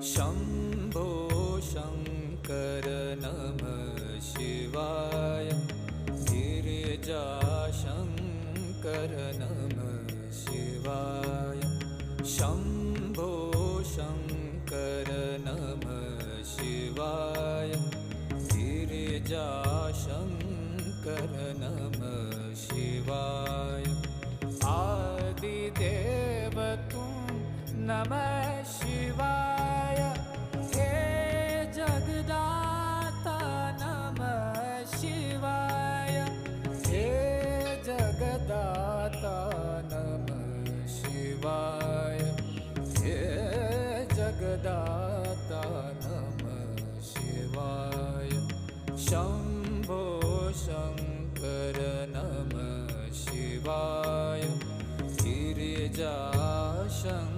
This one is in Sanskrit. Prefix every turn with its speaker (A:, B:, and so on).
A: शम्भो शङ्कर नमः शिवाय। गिरिजाशङ्कर नमः शिवाय। शम्भो शङ्कर नमः शिवाय। गिरिजाशङ्कर नमः शिवाय। आदिदेव तुम नमः शिवाय। हे जगदाता नमः शिवाय। हे जगदाता नमः शिवाय। हे जगदाता नमः शिवाय। शम्भो शङ्कर नमः शिवाय। गिरिजाशङ्कर